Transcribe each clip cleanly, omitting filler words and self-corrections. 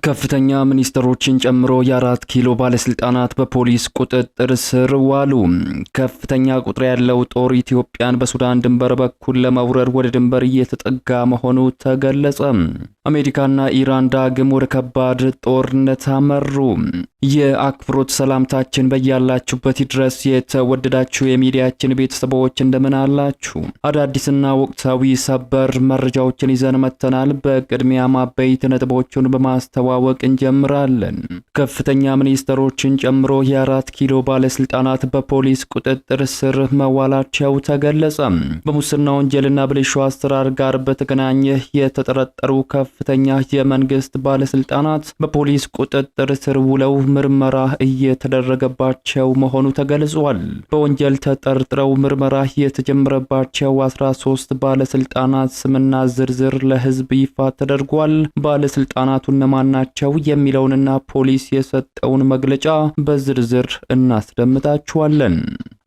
ከፍተኛ ሚኒስትሮችን ጨምሮ የ4 ኪሎ ባለስልጣናት በፖሊስ ቁጥጥር ስር ዋሉ። ከፍተኛ ቁጥር ያለው ጦር ኢትዮጵያን በሱዳን ድንበር በኩል ለመውረር ወደ ድንበር እየተጠጋ መሆኑ ተገለጸ። አሜሪካና ኢራን ዳግም ወደ ከባድ ጦርነት አመሩ። የአክብሮት ሰላምታችን በያላችሁበት ድረስ የተወደዳችሁ የሚዲያችን ቤተሰቦች እንደምን አላችሁ? አዳዲስና ወቅታዊ ሰበር መረጃዎችን ይዘን መተናል። በቅድሚያ አበይት ነጥቦቹን በማስተዋወቅ እንጀምራለን። ከፍተኛ ሚኒስትሮችን ጨምሮ የ4 ኪሎ ባለስልጣናት በፖሊስ ቁጥጥር ስር መዋላቸው ተገለጸ። በሙስና ወንጀልና ብልሹ አሰራር ጋር በተገናኘ የተጠረጠሩ ከፍተኛ የመንግስት ባለስልጣናት በፖሊስ ቁጥጥር ስር ውለው ምርመራ እየተደረገባቸው መሆኑ ተገልጿል። በወንጀል ተጠርጥረው ምርመራ የተጀመረባቸው 13 ባለስልጣናት ስምና ዝርዝር ለህዝብ ይፋ ተደርጓል። ባለስልጣናቱ እነማን ናቸው የሚለውንና ፖሊስ የሰጠውን መግለጫ በዝርዝር እናስደምጣችኋለን።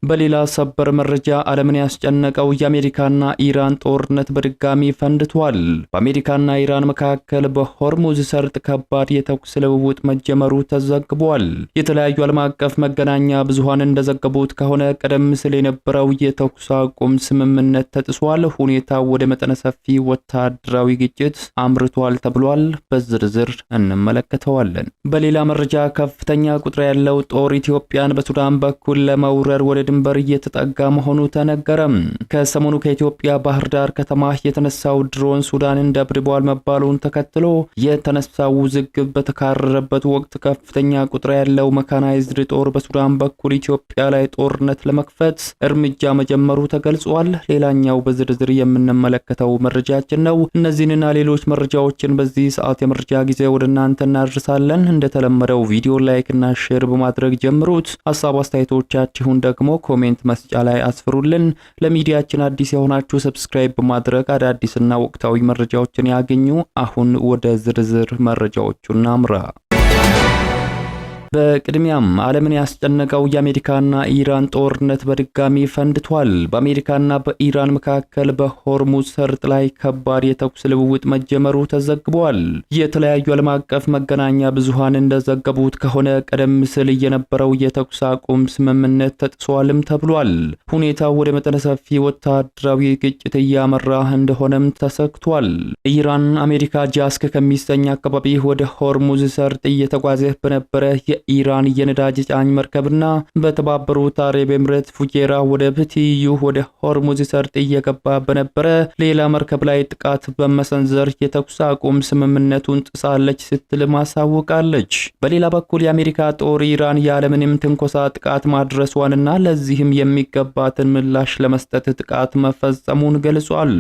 በሌላ ሰበር መረጃ ዓለምን ያስጨነቀው የአሜሪካና ኢራን ጦርነት በድጋሚ ፈንድቷል። በአሜሪካና ኢራን መካከል በሆርሙዝ ሰርጥ ከባድ የተኩስ ልውውጥ መጀመሩ ተዘግቧል። የተለያዩ ዓለም አቀፍ መገናኛ ብዙሃን እንደዘገቡት ከሆነ ቀደም ሲል የነበረው የተኩስ አቁም ስምምነት ተጥሷል። ሁኔታው ወደ መጠነ ሰፊ ወታደራዊ ግጭት አምርቷል ተብሏል። በዝርዝር እንመለከተዋለን። በሌላ መረጃ ከፍተኛ ቁጥር ያለው ጦር ኢትዮጵያን በሱዳን በኩል ለመውረር ወደ ድንበር እየተጠጋ መሆኑ ተነገረ። ከሰሞኑ ከኢትዮጵያ ባህር ዳር ከተማ የተነሳው ድሮን ሱዳንን ደብድቧል መባሉን ተከትሎ የተነሳው ውዝግብ በተካረረበት ወቅት ከፍተኛ ቁጥር ያለው መካናይዝድ ጦር በሱዳን በኩል ኢትዮጵያ ላይ ጦርነት ለመክፈት እርምጃ መጀመሩ ተገልጿል። ሌላኛው በዝርዝር የምንመለከተው መረጃችን ነው። እነዚህንና ሌሎች መረጃዎችን በዚህ ሰዓት የመረጃ ጊዜ ወደ እናንተ እናደርሳለን። እንደተለመደው ቪዲዮ ላይክ እና ሼር በማድረግ ጀምሩት። ሐሳብ አስተያየቶቻችሁን ደግሞ ኮሜንት መስጫ ላይ አስፍሩልን። ለሚዲያችን አዲስ የሆናችሁ ሰብስክራይብ በማድረግ አዳዲስና ወቅታዊ መረጃዎችን ያገኙ። አሁን ወደ ዝርዝር መረጃዎቹ እናምራ። በቅድሚያም ዓለምን ያስጨነቀው የአሜሪካና ኢራን ጦርነት በድጋሚ ፈንድቷል። በአሜሪካና በኢራን መካከል በሆርሙዝ ሰርጥ ላይ ከባድ የተኩስ ልውውጥ መጀመሩ ተዘግቧል። የተለያዩ ዓለም አቀፍ መገናኛ ብዙሃን እንደዘገቡት ከሆነ ቀደም ሲል የነበረው የተኩስ አቁም ስምምነት ተጥሷልም ተብሏል። ሁኔታው ወደ መጠነ ሰፊ ወታደራዊ ግጭት እያመራ እንደሆነም ተሰግቷል። ኢራን አሜሪካ ጃስክ ከሚሰኝ አካባቢ ወደ ሆርሙዝ ሰርጥ እየተጓዘ በነበረ ኢራን የነዳጅ ጫኝ መርከብና በተባበሩት አረብ ኤምሬት ፉጄራ ወደብ ትይዩ ወደ ሆርሙዝ ሰርጥ እየገባ በነበረ ሌላ መርከብ ላይ ጥቃት በመሰንዘር የተኩስ አቁም ስምምነቱን ጥሳለች ስትል ማሳወቃለች። በሌላ በኩል የአሜሪካ ጦር ኢራን ያለምንም ትንኮሳ ጥቃት ማድረሷንና ለዚህም የሚገባትን ምላሽ ለመስጠት ጥቃት መፈጸሙን ገልጿል።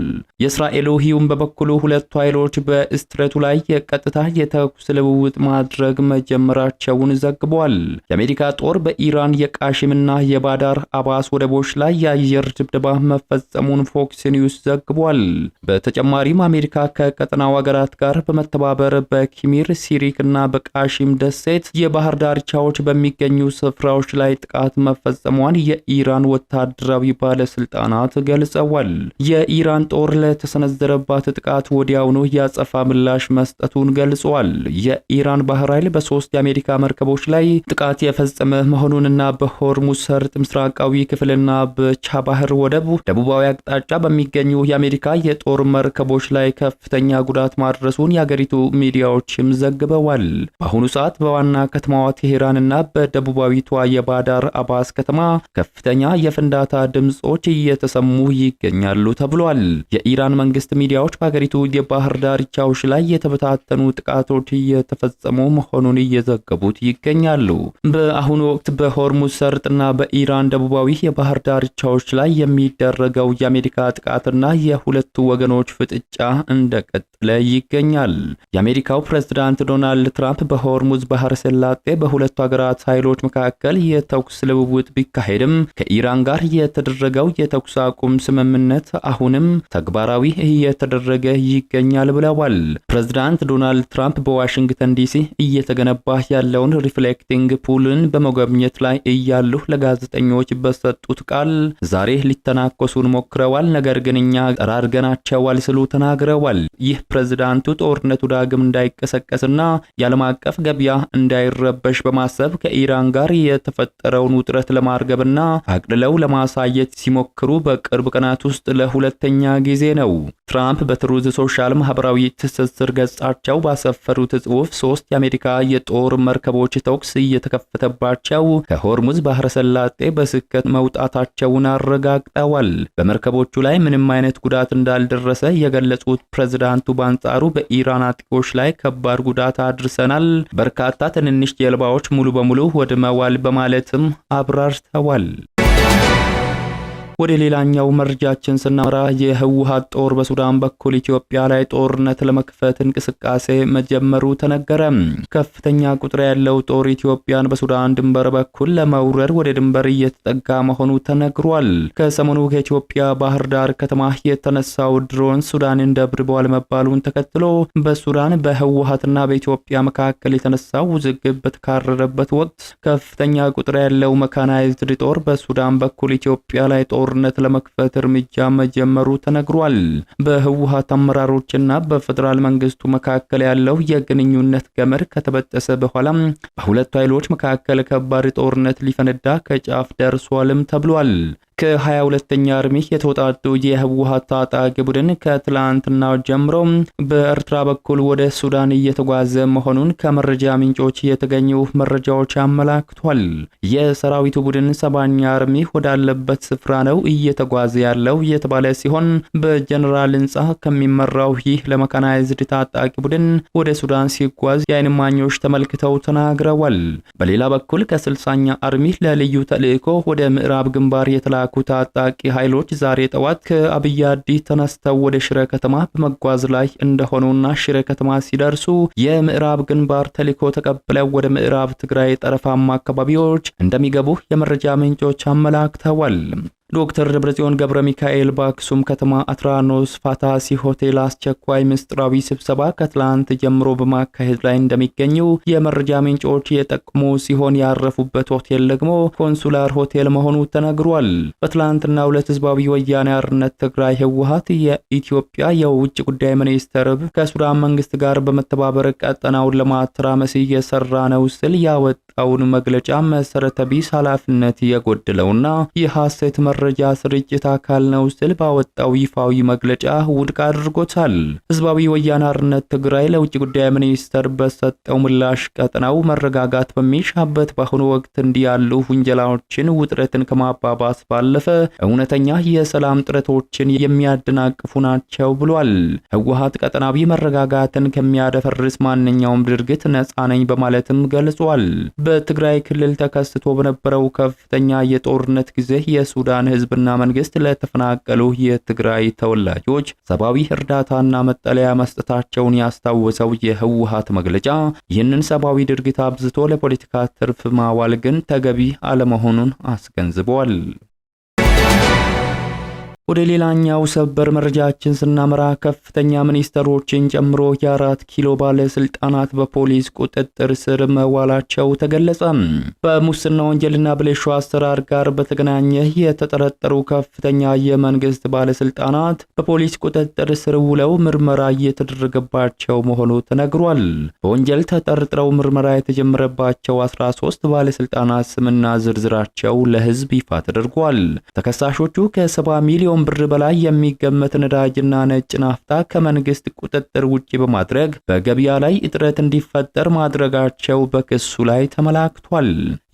የእስራኤሉ ሂዩም በበኩሉ ሁለቱ ኃይሎች በስትሬቱ ላይ የቀጥታ የተኩስ ልውውጥ ማድረግ መጀመራቸውን ዘግቧል። የአሜሪካ ጦር በኢራን የቃሽምና የባዳር አባስ ወደቦች ላይ የአየር ድብደባ መፈጸሙን ፎክስ ኒውስ ዘግቧል። በተጨማሪም አሜሪካ ከቀጠናው ሀገራት ጋር በመተባበር በኪሚር፣ ሲሪክ እና በቃሽም ደሴት የባህር ዳርቻዎች በሚገኙ ስፍራዎች ላይ ጥቃት መፈጸሟን የኢራን ወታደራዊ ባለስልጣናት ገልጸዋል። የኢራን ጦር ለተሰነዘረባት ጥቃት ወዲያውኑ ያጸፋ ምላሽ መስጠቱን ገልጿል። የኢራን ባህር ኃይል በ3 የአሜሪካ መርከቦች ላይ ጥቃት የፈጸመ መሆኑንና በሆርሙዝ ሰርጥ ምስራቃዊ ክፍልና በቻባህር ወደብ ደቡባዊ አቅጣጫ በሚገኙ የአሜሪካ የጦር መርከቦች ላይ ከፍተኛ ጉዳት ማድረሱን የአገሪቱ ሚዲያዎችም ዘግበዋል። በአሁኑ ሰዓት በዋና ከተማዋ ቴሄራንና በደቡባዊቷ የባዳር አባስ ከተማ ከፍተኛ የፍንዳታ ድምጾች እየተሰሙ ይገኛሉ ተብሏል። የኢራን መንግስት ሚዲያዎች በአገሪቱ የባህር ዳርቻዎች ላይ የተበታተኑ ጥቃቶች እየተፈጸሙ መሆኑን እየዘገቡት ይገኛሉ። በአሁኑ ወቅት በሆርሙዝ ሰርጥና በኢራን ደቡባዊ የባህር ዳርቻዎች ላይ የሚደረገው የአሜሪካ ጥቃትና የሁለቱ ወገኖች ፍጥጫ እንደቀጠለ ይገኛል። የአሜሪካው ፕሬዝዳንት ዶናልድ ትራምፕ በሆርሙዝ ባህረ ሰላጤ በሁለቱ ሀገራት ኃይሎች መካከል የተኩስ ልውውጥ ቢካሄድም ከኢራን ጋር የተደረገው የተኩስ አቁም ስምምነት አሁንም ተግባራዊ እየተደረገ ይገኛል ብለዋል። ፕሬዝዳንት ዶናልድ ትራምፕ በዋሽንግተን ዲሲ እየተገነባ ያለውን ሪፍሌክቲንግ ፑልን በመጎብኘት ላይ እያሉ ለጋዜጠኞች በሰጡት ቃል ዛሬ ሊተናኮሱን ሞክረዋል፣ ነገር ግን እኛ ጠራርገናቸዋል ሲሉ ተናግረዋል። ይህ ፕሬዝዳንቱ ጦርነቱ ዳግም እንዳይቀሰቀስና የዓለም አቀፍ ገበያ እንዳይረበሽ በማሰብ ከኢራን ጋር የተፈጠረውን ውጥረት ለማርገብና አቅልለው ለማሳየት ሲሞክሩ በቅርብ ቀናት ውስጥ ለሁለተኛ ጊዜ ነው። ትራምፕ በትሩዝ ሶሻል ማህበራዊ ትስስር ገጻቸው ባሰፈሩት ጽሑፍ 3 የአሜሪካ የጦር መርከቦች ተኩስ እየተከፈተባቸው ከሆርሙዝ ባህረ ሰላጤ በስኬት መውጣታቸውን አረጋግጠዋል። በመርከቦቹ ላይ ምንም አይነት ጉዳት እንዳልደረሰ የገለጹት ፕሬዝዳንቱ በአንጻሩ በኢራን አጥቂዎች ላይ ከባድ ጉዳት አድርሰናል፣ በርካታ ትንንሽ ጀልባዎች ሙሉ በሙሉ ወድመዋል በማለትም አብራርተዋል። ወደ ሌላኛው መረጃችን ስናመራ የህወሓት ጦር በሱዳን በኩል ኢትዮጵያ ላይ ጦርነት ለመክፈት እንቅስቃሴ መጀመሩ ተነገረ። ከፍተኛ ቁጥር ያለው ጦር ኢትዮጵያን በሱዳን ድንበር በኩል ለመውረር ወደ ድንበር እየተጠጋ መሆኑ ተነግሯል። ከሰሞኑ ከኢትዮጵያ ባህር ዳር ከተማ የተነሳው ድሮን ሱዳንን ደብድበዋል መባሉን ተከትሎ በሱዳን በህወሓትና በኢትዮጵያ መካከል የተነሳው ውዝግብ በተካረረበት ወቅት ከፍተኛ ቁጥር ያለው መካናይዝድ ጦር በሱዳን በኩል ኢትዮጵያ ላይ ጦርነት ለመክፈት እርምጃ መጀመሩ ተነግሯል። በህወሓት አመራሮችና በፌደራል መንግስቱ መካከል ያለው የግንኙነት ገመድ ከተበጠሰ በኋላ በሁለቱ ኃይሎች መካከል ከባድ ጦርነት ሊፈነዳ ከጫፍ ደርሷልም ተብሏል። ከ22ኛ አርሚ የተወጣጡ የህወሓት ታጣቂ ቡድን ከትላንትና ጀምሮ በኤርትራ በኩል ወደ ሱዳን እየተጓዘ መሆኑን ከመረጃ ምንጮች የተገኙ መረጃዎች አመላክቷል። የሰራዊቱ ቡድን 7ኛ አርሚ ወዳለበት ስፍራ ነው እየተጓዘ ያለው የተባለ ሲሆን በጀነራል ህንጻ ከሚመራው ይህ ለመካናይዝድ ታጣቂ ቡድን ወደ ሱዳን ሲጓዝ የዓይን እማኞች ተመልክተው ተናግረዋል። በሌላ በኩል ከ60ኛ አርሚ ለልዩ ተልእኮ ወደ ምዕራብ ግንባር የተላኩ ታጣቂ ኃይሎች ዛሬ ጠዋት ከአብያዲ ተነስተው ወደ ሽረ ከተማ በመጓዝ ላይ እንደሆኑና ሽረ ከተማ ሲደርሱ የምዕራብ ግንባር ተልእኮ ተቀብለው ወደ ምዕራብ ትግራይ ጠረፋማ አካባቢዎች እንደሚገቡ የመረጃ ምንጮች አመላክተዋል። ዶክተር ደብረጽዮን ገብረ ሚካኤል በአክሱም ከተማ አትራኖስ ፋታሲ ሆቴል አስቸኳይ ምስጢራዊ ስብሰባ ከትላንት ጀምሮ በማካሄድ ላይ እንደሚገኙ የመረጃ ምንጮች የጠቆሙ ሲሆን ያረፉበት ሆቴል ደግሞ ኮንሱላር ሆቴል መሆኑ ተነግሯል። በትላንትናው ዕለት ህዝባዊ ወያኔ ሓርነት ትግራይ ህወሓት የኢትዮጵያ የውጭ ጉዳይ ሚኒስቴር ከሱዳን መንግስት ጋር በመተባበር ቀጠናውን ለማተራመስ እየሰራ ነው ሲል ያወጣውን መግለጫ መሰረተ ቢስ ኃላፊነት የጎደለውና የሐሰት መረጃ ስርጭት አካል ነው ሲል ባወጣው ይፋዊ መግለጫ ውድቅ አድርጎታል። ህዝባዊ ወያኔ ሓርነት ትግራይ ለውጭ ጉዳይ ሚኒስቴር በሰጠው ምላሽ ቀጠናው መረጋጋት በሚሻበት በአሁኑ ወቅት እንዲህ ያሉ ውንጀላዎችን ውጥረትን ከማባባስ ባለፈ እውነተኛ የሰላም ጥረቶችን የሚያደናቅፉ ናቸው ብሏል። ህወሓት ቀጠናዊ መረጋጋትን ከሚያደፈርስ ማንኛውም ድርጊት ነፃ ነኝ በማለትም ገልጿል። በትግራይ ክልል ተከስቶ በነበረው ከፍተኛ የጦርነት ጊዜ የሱዳን ህዝብና መንግስት ለተፈናቀሉ የትግራይ ተወላጆች ሰብአዊ እርዳታና መጠለያ መስጠታቸውን ያስታወሰው የህወሓት መግለጫ ይህንን ሰብአዊ ድርጊት አብዝቶ ለፖለቲካ ትርፍ ማዋል ግን ተገቢ አለመሆኑን አስገንዝበዋል። ወደ ሌላኛው ሰበር መረጃችን ስናመራ ከፍተኛ ሚኒስተሮችን ጨምሮ የ4 ኪሎ ባለስልጣናት በፖሊስ ቁጥጥር ስር መዋላቸው ተገለጸ። በሙስና ወንጀልና ብልሹ አሰራር ጋር በተገናኘ የተጠረጠሩ ከፍተኛ የመንግስት ባለስልጣናት በፖሊስ ቁጥጥር ስር ውለው ምርመራ እየተደረገባቸው መሆኑ ተነግሯል። በወንጀል ተጠርጥረው ምርመራ የተጀመረባቸው 13 ባለስልጣናት ስምና ዝርዝራቸው ለህዝብ ይፋ ተደርጓል። ተከሳሾቹ ከ70 ሚሊዮን ብር በላይ የሚገመት ነዳጅና ነጭ ናፍታ ከመንግስት ቁጥጥር ውጪ በማድረግ በገበያ ላይ እጥረት እንዲፈጠር ማድረጋቸው በክሱ ላይ ተመላክቷል።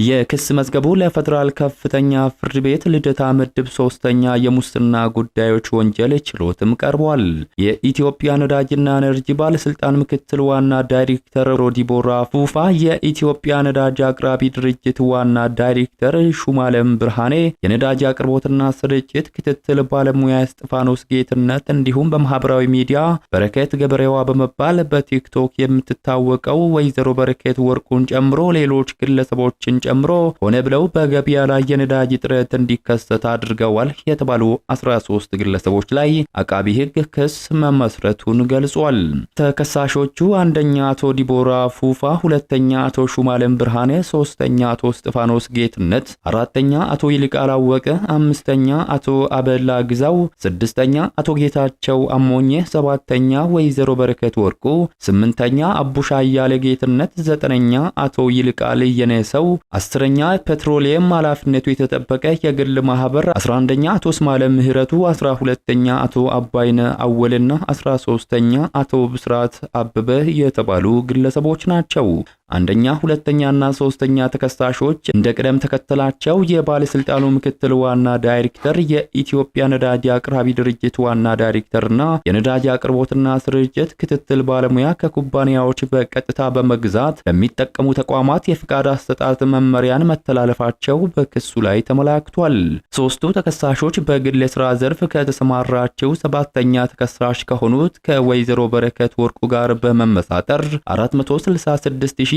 የክስ መዝገቡ ለፌደራል ከፍተኛ ፍርድ ቤት ልደታ ምድብ 3ኛ የሙስና ጉዳዮች ወንጀል ችሎትም ቀርቧል። የኢትዮጵያ ነዳጅና ኤነርጂ ባለስልጣን ምክትል ዋና ዳይሬክተር ሮዲቦራ ፉፋ፣ የኢትዮጵያ ነዳጅ አቅራቢ ድርጅት ዋና ዳይሬክተር ሹማለም ብርሃኔ፣ የነዳጅ አቅርቦትና ስርጭት ክትትል ባለሙያ እስጢፋኖስ ጌትነት እንዲሁም በማህበራዊ ሚዲያ በረከት ገበሬዋ በመባል በቲክቶክ የምትታወቀው ወይዘሮ በረከት ወርቁን ጨምሮ ሌሎች ግለሰቦችን ጨምሮ ሆነ ብለው በገበያ ላይ የነዳጅ እጥረት እንዲከሰት አድርገዋል የተባሉ 13 ግለሰቦች ላይ አቃቢ ሕግ ክስ መመስረቱን ገልጿል። ተከሳሾቹ አንደኛ አቶ ዲቦራ ፉፋ፣ ሁለተኛ አቶ ሹማለም ብርሃኔ፣ ሶስተኛ አቶ እስጢፋኖስ ጌትነት፣ አራተኛ አቶ ይልቃል አወቀ፣ አምስተኛ አቶ አበላ ግዛው፣ ስድስተኛ አቶ ጌታቸው አሞኘ፣ ሰባተኛ ወይዘሮ በረከት ወርቁ፣ ስምንተኛ አቡሻ አያሌ ጌትነት፣ ዘጠነኛ አቶ ይልቃል የነሰው፣ አስረኛ ፔትሮሊየም ኃላፊነቱ የተጠበቀ የግል ማህበር፣ 11ኛ አቶ እስማለም ምህረቱ፣ 12ኛ አቶ አባይነ አወልና 13ኛ አቶ ብስራት አበበ የተባሉ ግለሰቦች ናቸው። አንደኛ፣ ሁለተኛና ሶስተኛ ተከሳሾች እንደ ቅደም ተከተላቸው የባለስልጣኑ ምክትል ዋና ዳይሬክተር፣ የኢትዮጵያ ነዳጅ አቅራቢ ድርጅት ዋና ዳይሬክተርና የነዳጅ አቅርቦትና ስርጭት ክትትል ባለሙያ ከኩባንያዎች በቀጥታ በመግዛት ለሚጠቀሙ ተቋማት የፍቃድ አሰጣጥ መመሪያን መተላለፋቸው በክሱ ላይ ተመላክቷል። ሶስቱ ተከሳሾች በግል የሥራ ዘርፍ ከተሰማራቸው ሰባተኛ ተከሳሽ ከሆኑት ከወይዘሮ በረከት ወርቁ ጋር በመመሳጠር 466058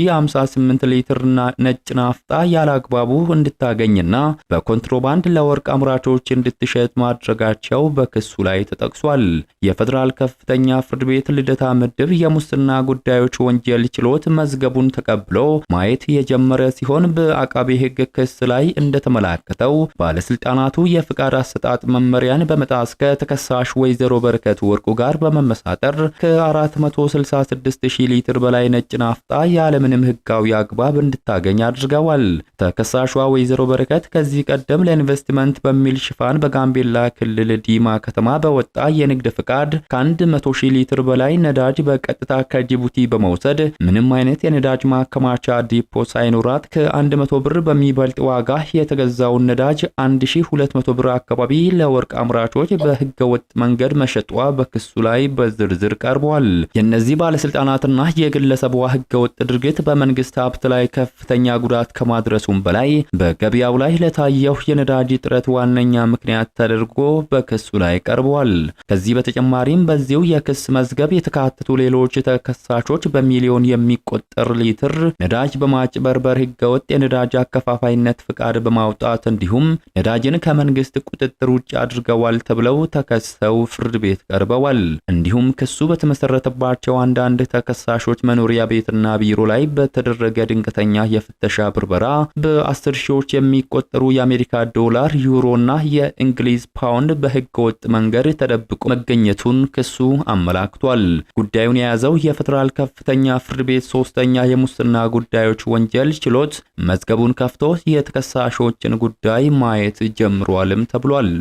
ሊትር ነጭ ናፍጣ ያላግባቡ እንድታገኝና በኮንትሮባንድ ለወርቅ አምራቾች እንድትሸጥ ማድረጋቸው በክሱ ላይ ተጠቅሷል። የፌደራል ከፍተኛ ፍርድ ቤት ልደታ ምድብ የሙስና ጉዳዮች ወንጀል ችሎት መዝገቡን ተቀብሎ ማየት የጀመረ ሲሆን በአቃቤ ሕግ ክስ ላይ እንደተመላከተው ባለስልጣናቱ የፍቃድ አሰጣጥ መመሪያን በመጣስ ከተከሳሽ ወይዘሮ በረከት ወርቁ ጋር በመመሳጠር ከ466000 ሊትር በላይ ነጭ ናፍጣ ያለምንም ህጋዊ አግባብ እንድታገኝ አድርገዋል። ተከሳሿ ወይዘሮ በረከት ከዚህ ቀደም ለኢንቨስትመንት በሚል ሽፋን በጋምቤላ ክልል ዲማ ከተማ በወጣ የንግድ ፍቃድ ከ100,000 ሊትር በላይ ነዳጅ በቀጥታ ከጅቡቲ በመውሰድ ምንም አይነት የነዳጅ ማከማቻ ዲፖ ሳይኖራት ከ100 ብር በሚበልጥ ዋጋ የተገዛውን ነዳጅ 1200 ብር አካባቢ ለወርቅ አምራቾች በህገወጥ መንገድ መሸጧ በክሱ ላይ በዝርዝር ቀርቧል። የእነዚህ ባለስልጣናትና የግለሰቧ ህገወጥ ድርጊት በመንግስት ሀብት ላይ ከፍተኛ ጉዳት ከማድረሱም በላይ በገበያው ላይ ለታየው የነዳጅ እጥረት ዋነኛ ምክንያት ተደርጎ በክሱ ላይ ቀርቧል። ከዚህ በተጨማሪም በዚሁ የክስ መዝገብ የተካተቱ ሌሎች ተከሳሾች በሚሊዮን የሚቆጠር ሊትር ነዳጅ በማጭበርበር ህገወጥ የነዳጅ አከፋፋይነት ፍቃድ በማውጣት እንዲሁም ነዳጅን ከመንግስት ቁጥጥር ውጭ አድርገዋል ተብለው ተከሰው ፍርድ ቤት ቀርበዋል። እንዲሁም ክሱ በተመሰረተባቸው አንዳንድ ተከሳሾች መኖሪያ ቤትና ቢሮ ላይ በተደረገ ድንገተኛ የፍተሻ ብርበራ በ10 ሺዎች የሚቆጠሩ የአሜሪካ ዶላር፣ ዩሮና የእንግሊዝ ፓውንድ በህገወጥ መንገድ ተደብቆ መገኘቱን ክሱ አመላክቷል። ጉዳዩን የያዘው የፌደራል ከፍተኛ ፍርድ ቤት ሶስተኛ የሙስና ጉዳዮች ወንጀል ችሎት መዝገቡን ከፍቶ የተከሳሾችን ጉዳይ ማየት ጀምሯልም ተብሏል።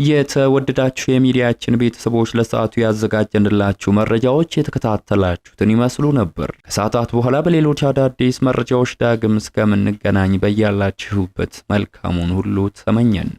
የተወደዳችሁ የሚዲያችን ቤተሰቦች ለሰዓቱ ያዘጋጀንላችሁ መረጃዎች የተከታተላችሁትን ይመስሉ ነበር። ከሰዓታት በኋላ በሌሎች አዳዲስ መረጃዎች ዳግም እስከምንገናኝ በያላችሁበት መልካሙን ሁሉ ተመኘን።